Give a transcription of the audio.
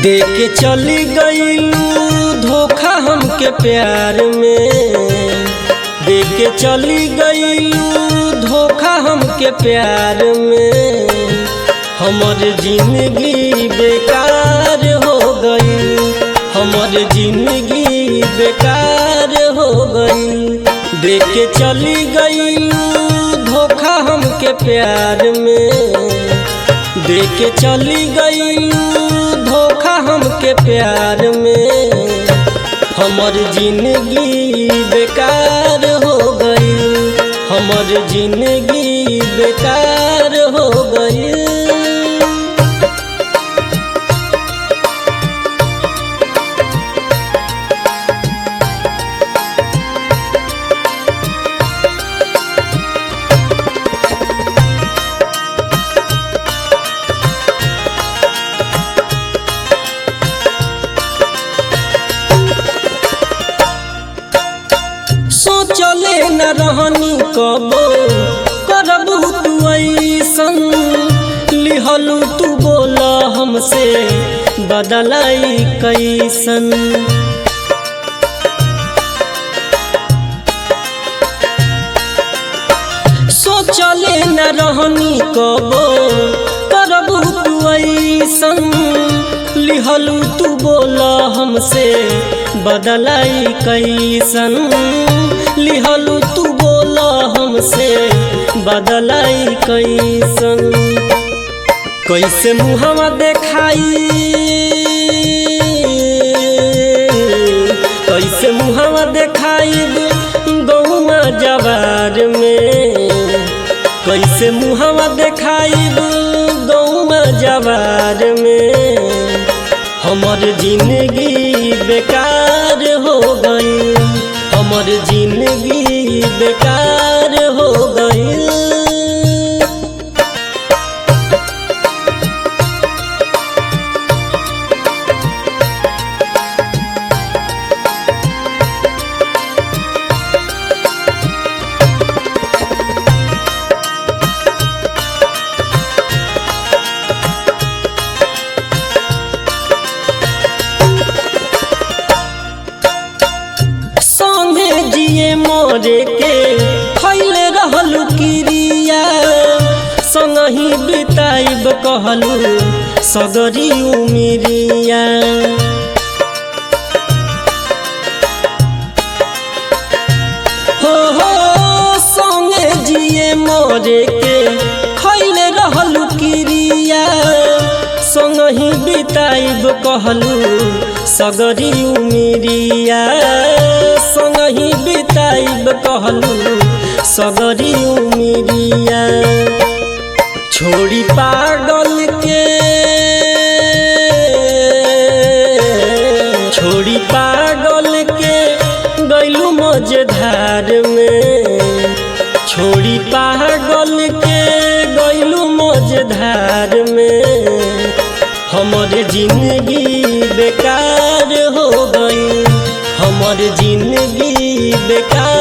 दे के चली गईलू धोखा हमके प्यार में। दे के चली गईलू धोखा हमके प्यार में। हमर जिंदगी बेकार हो गई, हमर जिंदगी बेकार हो गई। दे के चली गईलू धोखा हमके प्यार में। दे के चली गईलू धोखा हमके प्यार में। हमर जिंदगी बेकार हो गई, हमर जिंदगी बेकार हो गई। सोचले न रहनी कबो करबू तू ऐसन। लिहलू तू बोला हमसे बदलाई कैसन। सोचले न रहनी कबो करबू तू ऐसन। लिहलू तू बोला हमसे बदलाई कैसन। लिहलू तू बोला हमसे बदलाई कैसन। कैसे मुहवा देखाई, कैसे मुहवा देखाई गौवा जवार में। कैसे मुहवा देखाई गौवा जवार में। हमर जिंदगी बेकार हो गई, हमर जिंदगी बेकार हो गई। जिए मोरे के खैले रहलू किरिया। संगही बिताइब कहलू सगरी उमिरिया। हो संगे जिए मोरे के खैले रहलू किरिया। संगही बिताइब कहलू सगरी उमिरिया। संगही बिताइब कहलू सगरी उमिरिया। छोड़ी पागल के, छोड़ी पागल के गईलू मझधार में। छोड़ी पागल के गईलू मझधार में। हमर जिंदगी बेकार हो गई, हमर जिंदगी बेकार